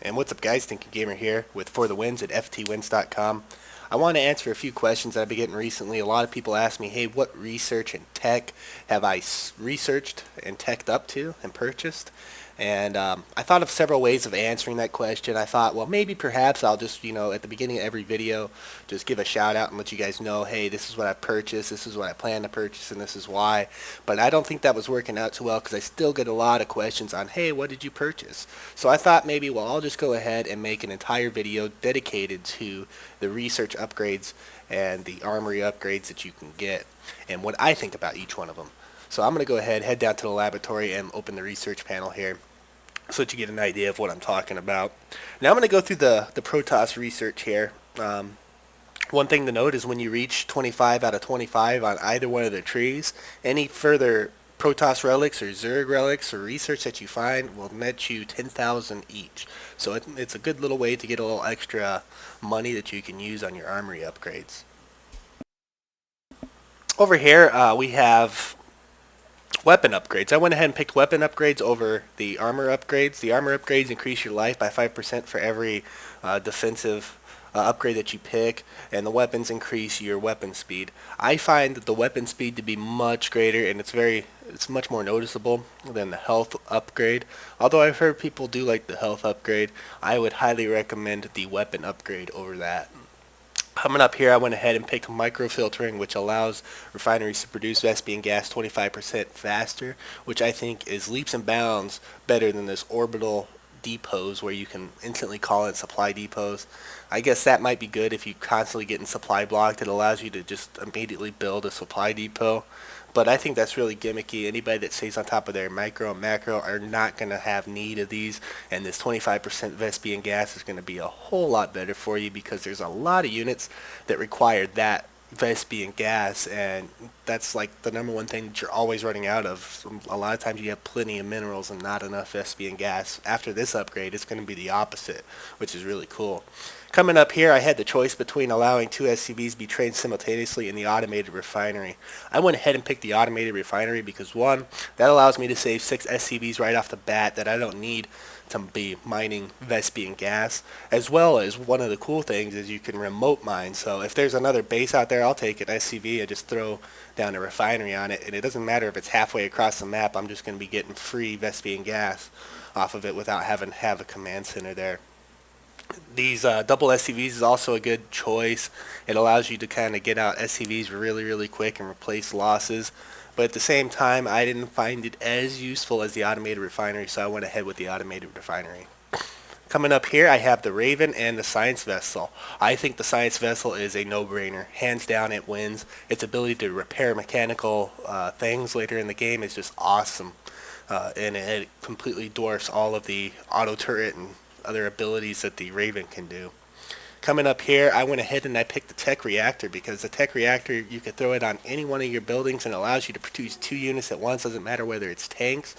And what's up guys, Thinking Gamer here with For the Wins at ftwins.com. I want to answer a few questions that I've been getting recently. A lot of people ask me, hey, what research and tech have I researched and teched up to and purchased? And I thought of several ways of answering that question. I thought, well, maybe perhaps I'll just, at the beginning of every video, just give a shout out and let you guys know, hey, this is what I purchased, this is what I plan to purchase, and this is why. But I don't think that was working out too well because I still get a lot of questions on, hey, what did you purchase? So I thought maybe, well, I'll just go ahead and make an entire video dedicated to the research upgrades and the armory upgrades that you can get and what I think about each one of them. So I'm going to go ahead, head down to the laboratory and open the research panel here so that you get an idea of what I'm talking about. Now I'm going to go through the Protoss research here. One thing to note is when you reach 25 out of 25 on either one of the trees, any further Protoss relics or Zerg relics or research that you find will net you 10,000 each. So it's a good little way to get a little extra money that you can use on your armory upgrades. Over here we have weapon upgrades. I went ahead and picked weapon upgrades over the armor upgrades. The armor upgrades increase your life by 5% for every defensive upgrade that you pick, and the weapons increase your weapon speed. I find the weapon speed to be much greater, and it's much more noticeable than the health upgrade. Although I've heard people do like the health upgrade, I would highly recommend the weapon upgrade over that. Coming up here, I went ahead and picked microfiltering, which allows refineries to produce Vespian gas 25% faster, which I think is leaps and bounds better than this orbital depots where you can instantly call in supply depots. I guess that might be good if you constantly get in supply blocked. It allows you to just immediately build a supply depot. But I think that's really gimmicky. Anybody that stays on top of their micro and macro are not going to have need of these, and this 25% Vespian gas is going to be a whole lot better for you because there's a lot of units that require that Vespian gas, and that's like the number one thing that you're always running out of. A lot of times you have plenty of minerals and not enough Vespian gas. After this upgrade, it's going to be the opposite, which is really cool. Coming up here, I had the choice between allowing 2 SCVs to be trained simultaneously in the automated refinery. I went ahead and picked the automated refinery because, one, that allows me to save 6 SCVs right off the bat that I don't need to be mining Vespian gas, as well as one of the cool things is you can remote mine. So if there's another base out there, I'll take an SCV and just throw down a refinery on it, and it doesn't matter if it's halfway across the map. I'm just going to be getting free Vespian gas off of it without having to have a command center there. These double SCVs is also a good choice. It allows you to kind of get out SCVs really quick and replace losses. But at the same time, I didn't find it as useful as the automated refinery, so I went ahead with the automated refinery. Coming up here, I have the Raven and the Science Vessel. I think the Science Vessel is a no-brainer. Hands down, it wins. Its ability to repair mechanical things later in the game is just awesome. And it completely dwarfs all of the auto turret and other abilities that the Raven can do. Coming up here, I went ahead and I picked the Tech Reactor because the Tech Reactor, you can throw it on any one of your buildings and it allows you to produce 2 units at once. Doesn't matter whether it's tanks,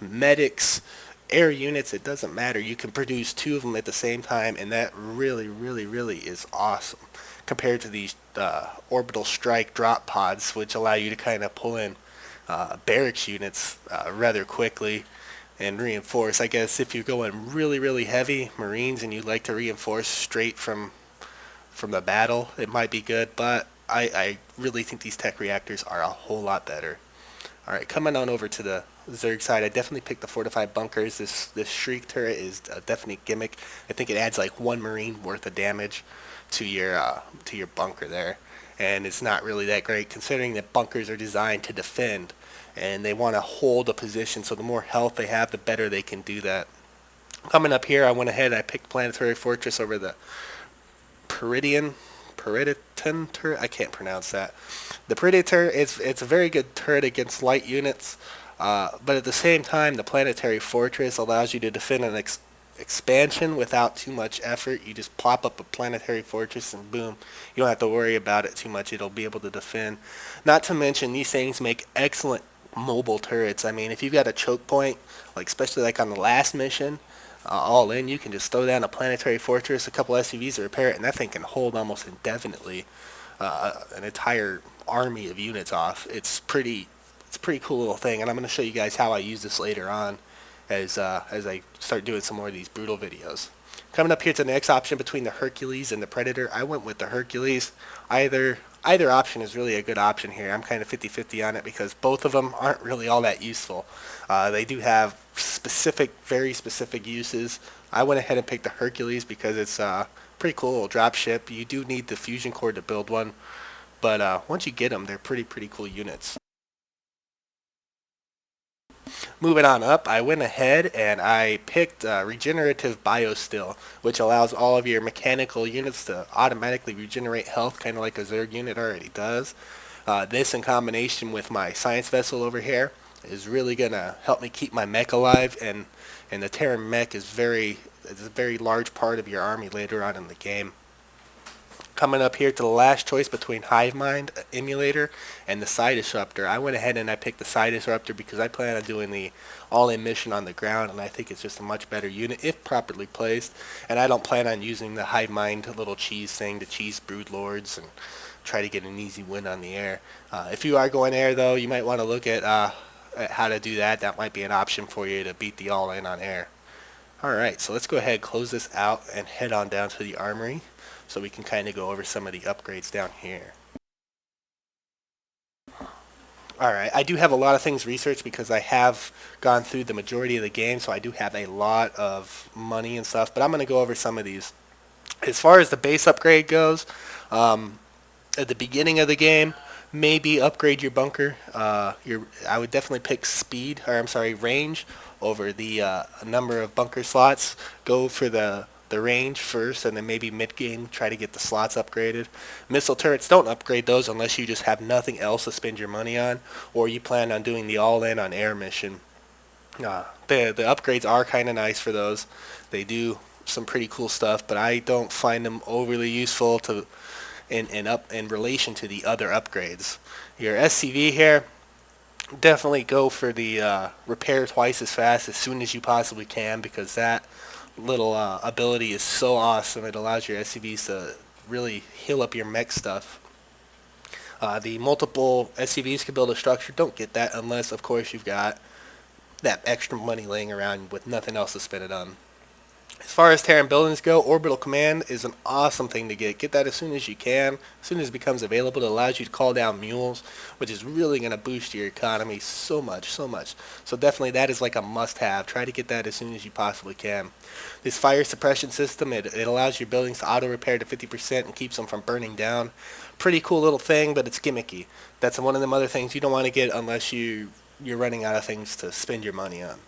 medics, air units, it doesn't matter. You can produce 2 of them at the same time, and that really is awesome compared to these orbital strike drop pods, which allow you to kind of pull in barracks units rather quickly and reinforce. I guess if you're going really heavy Marines and you like to reinforce straight from the battle, it might be good, but I really think these tech reactors are a whole lot better. Alright, coming on over to the Zerg side, I definitely picked the fortified bunkers. This Shriek turret is a definite gimmick. I think it adds like 1 Marine worth of damage to your bunker there, and it's not really that great considering that bunkers are designed to defend and they want to hold a position, so the more health they have, the better they can do that. Coming up here, I went ahead and I picked Planetary Fortress over the Peridian turret. I can't pronounce that. The Predator, it's a very good turret against light units, but at the same time, the Planetary Fortress allows you to defend an expansion without too much effort. You just plop up a Planetary Fortress and boom, you don't have to worry about it too much. It'll be able to defend. Not to mention, these things make excellent mobile turrets. I mean, if you've got a choke point, like especially like on the last mission, all in, you can just throw down a Planetary Fortress, a couple SCVs to repair it, and that thing can hold almost indefinitely an entire army of units off. It's a pretty cool little thing, and I'm going to show you guys how I use this later on as I start doing some more of these brutal videos. Coming up here to the next option between the Hercules and the Predator, I went with the Hercules. Either option is really a good option here. I'm kind of 50-50 on it because both of them aren't really all that useful. They do have very specific uses. I went ahead and picked the Hercules because it's pretty cool little drop ship. You do need the fusion core to build one, but once you get them, they're pretty cool units. Moving on up, I went ahead and I picked Regenerative Biostill, which allows all of your mechanical units to automatically regenerate health, kind of like a Zerg unit already does. This in combination with my Science Vessel over here is really going to help me keep my mech alive, and the Terran mech is a very large part of your army later on in the game. Coming up here to the last choice between Hive Mind Emulator and the Side Disruptor. I went ahead and I picked the Side Disruptor because I plan on doing the all-in mission on the ground, and I think it's just a much better unit if properly placed. And I don't plan on using the Hive Mind little cheese thing to cheese Brood Lords and try to get an easy win on the air. If you are going air, though, you might want to look at how to do that. That might be an option for you to beat the all-in on air. Alright, so let's go ahead and close this out and head on down to the armory so we can kind of go over some of the upgrades down here. Alright, I do have a lot of things researched because I have gone through the majority of the game, so I do have a lot of money and stuff, but I'm going to go over some of these. As far as the base upgrade goes, at the beginning of the game, maybe upgrade your bunker. I would definitely pick range over the number of bunker slots. Go for the range first, and then maybe mid-game try to get the slots upgraded. Missile turrets, don't upgrade those unless you just have nothing else to spend your money on, or you plan on doing the all-in on air mission. The upgrades are kind of nice for those. They do some pretty cool stuff, but I don't find them overly useful in relation to the other upgrades. Your SCV here, definitely go for the repair twice as fast as soon as you possibly can, because that little ability is so awesome. It allows your SCVs to really heal up your mech stuff. The multiple SCVs can build a structure. Don't get that unless, of course, you've got that extra money laying around with nothing else to spend it on. As far as Terran buildings go, Orbital Command is an awesome thing to get. Get that as soon as you can, as soon as it becomes available. It allows you to call down mules, which is really going to boost your economy so much. So definitely that is like a must-have. Try to get that as soon as you possibly can. This fire suppression system, it allows your buildings to auto-repair to 50% and keeps them from burning down. Pretty cool little thing, but it's gimmicky. That's one of them other things you don't want to get unless you're running out of things to spend your money on.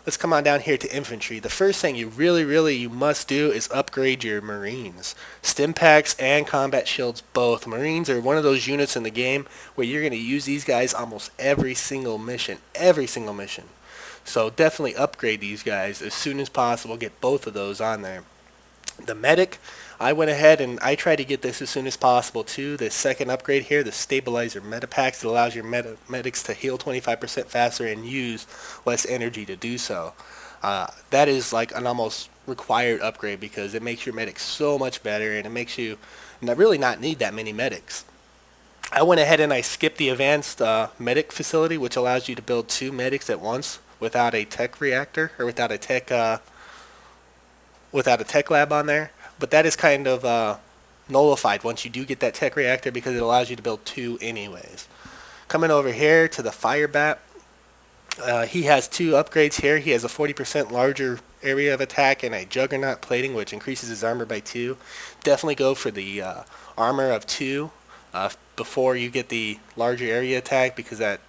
Let's come on down here to infantry. The first thing you must do is upgrade your Marines. Stim packs and combat shields both. Marines are one of those units in the game where you're going to use these guys almost every single mission. So definitely upgrade these guys as soon as possible. Get both of those on there. The medic, I went ahead and I tried to get this as soon as possible too. The second upgrade here, the stabilizer metapacks, it allows your medics to heal 25% faster and use less energy to do so. That is like an almost required upgrade because it makes your medics so much better, and it makes you really not need that many medics. I went ahead and I skipped the advanced medic facility, which allows you to build 2 medics at once without a tech reactor or without a tech lab on there. But that is kind of nullified once you do get that tech reactor because it allows you to build 2 anyways. Coming over here to the fire bat, he has 2 upgrades here. He has a 40% larger area of attack and a juggernaut plating, which increases his armor by 2. Definitely go for the armor of 2 before you get the larger area attack, because that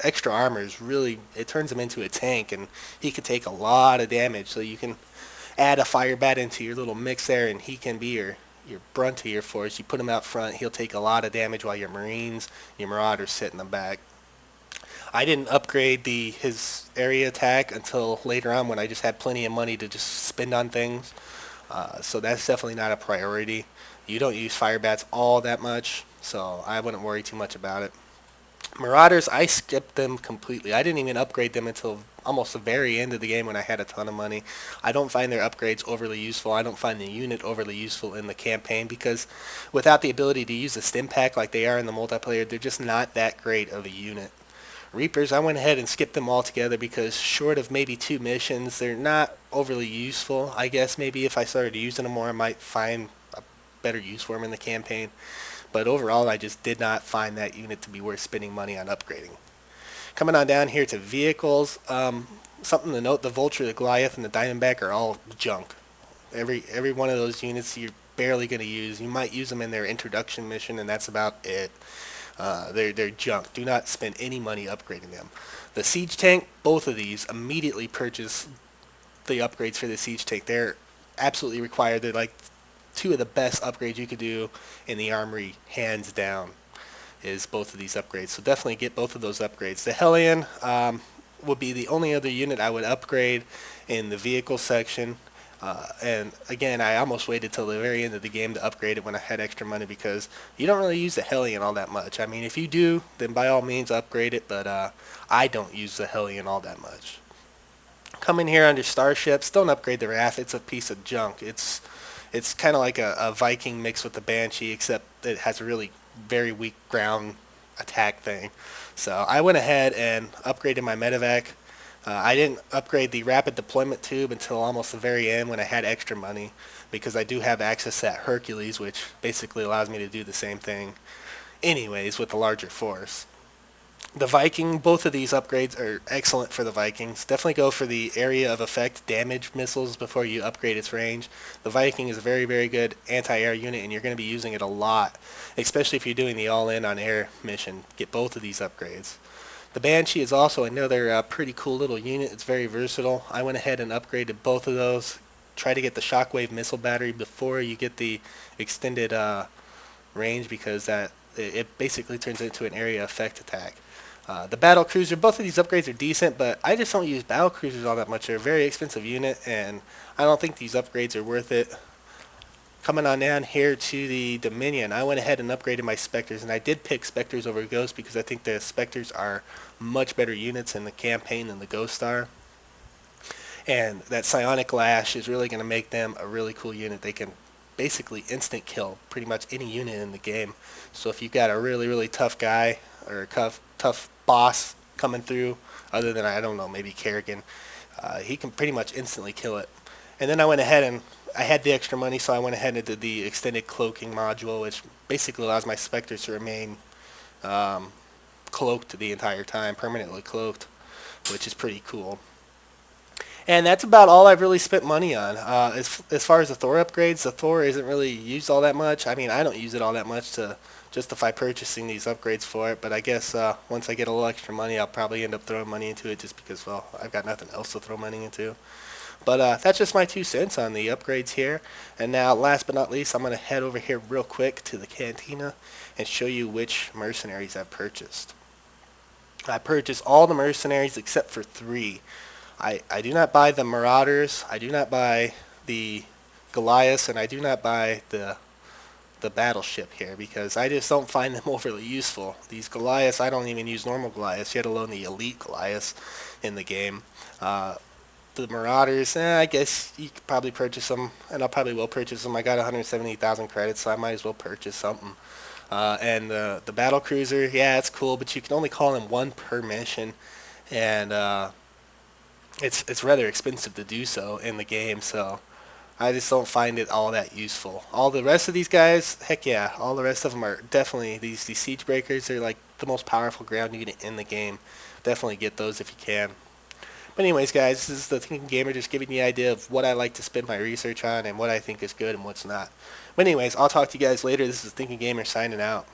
extra armor is really, it turns him into a tank, and he can take a lot of damage. So you can add a fire bat into your little mix there, and he can be your brunt of your force. You put him out front, he'll take a lot of damage while your Marines, your Marauders sit in the back. I didn't upgrade his area attack until later on when I just had plenty of money to just spend on things. So that's definitely not a priority. You don't use fire bats all that much, so I wouldn't worry too much about it. Marauders, I skipped them completely. I didn't even upgrade them until almost the very end of the game when I had a ton of money. I don't find their upgrades overly useful. I don't find the unit overly useful in the campaign because without the ability to use a stim pack like they are in the multiplayer, they're just not that great of a unit. Reapers, I went ahead and skipped them all together because short of maybe 2 missions, they're not overly useful. I guess maybe if I started using them more, I might find a better use for them in the campaign. But overall, I just did not find that unit to be worth spending money on upgrading. Coming on down here to vehicles, something to note, the Vulture, the Goliath, and the Diamondback are all junk. Every one of those units you're barely going to use. You might use them in their introduction mission, and that's about it. They're junk. Do not spend any money upgrading them. The Siege Tank, both of these, immediately purchase the upgrades for the Siege Tank. They're absolutely required. They're like 2 of the best upgrades you could do in the armory, hands down, is both of these upgrades. So definitely get both of those upgrades. The Hellion would be the only other unit I would upgrade in the vehicle section. And again, I almost waited till the very end of the game to upgrade it when I had extra money because you don't really use the Hellion all that much. I mean, if you do, then by all means upgrade it, but I don't use the Hellion all that much. Come in here under Starships. Don't upgrade the Wrath. It's a piece of junk. It's kind of like a Viking mixed with the Banshee, except it has a really very weak ground attack thing. So I went ahead and upgraded my medevac. I didn't upgrade the rapid deployment tube until almost the very end when I had extra money, because I do have access to that Hercules, which basically allows me to do the same thing anyways with a larger force. The Viking, both of these upgrades are excellent for the Vikings. Definitely go for the area of effect damage missiles before you upgrade its range. The Viking is a very, very good anti-air unit, and you're going to be using it a lot, especially if you're doing the all-in on air mission. Get both of these upgrades. The Banshee is also another pretty cool little unit. It's very versatile. I went ahead and upgraded both of those. Try to get the Shockwave missile battery before you get the extended range, because it basically turns into an area effect attack. The battle cruiser, both of these upgrades are decent, but I just don't use battle cruisers all that much. They're a very expensive unit, and I don't think these upgrades are worth it. Coming on down here to the Dominion, I went ahead and upgraded my Spectres, and I did pick Spectres over Ghosts because I think the Spectres are much better units in the campaign than the Ghosts are. And that Psionic Lash is really going to make them a really cool unit. They can basically instant kill pretty much any unit in the game. So if you've got a really, really tough guy or a tough boss coming through, other than, I don't know, maybe Kerrigan, he can pretty much instantly kill it. And then I went ahead and I had the extra money, so I went ahead and did the extended cloaking module, which basically allows my Spectres to remain cloaked the entire time, permanently cloaked, which is pretty cool. And that's about all I've really spent money on. As far as the Thor upgrades, the Thor isn't really used all that much. I mean, I don't use it all that much to justify purchasing these upgrades for it, but I guess once I get a little extra money, I'll probably end up throwing money into it just because, well, I've got nothing else to throw money into. But that's just my 2 cents on the upgrades here. And now, last but not least, I'm going to head over here real quick to the Cantina and show you which mercenaries I've purchased. I purchased all the mercenaries except for 3. I do not buy the Marauders, I do not buy the Goliaths, and I do not buy the battleship here because I just don't find them overly useful. These Goliaths, I don't even use normal Goliaths, yet alone the elite Goliaths in the game. The Marauders, I guess you could probably purchase them, and I probably will purchase them. I got 178,000 credits, so I might as well purchase something. And the battle cruiser, yeah, it's cool, but you can only call in 1 per mission, and it's rather expensive to do so in the game, so I just don't find it all that useful. All the rest of these guys, heck yeah, all the rest of them are definitely, these siege breakers, they're like the most powerful ground unit in the game. Definitely get those if you can. But anyways, guys, this is the Thinking Gamer, just giving you an idea of what I like to spend my research on and what I think is good and what's not. But anyways, I'll talk to you guys later. This is the Thinking Gamer signing out.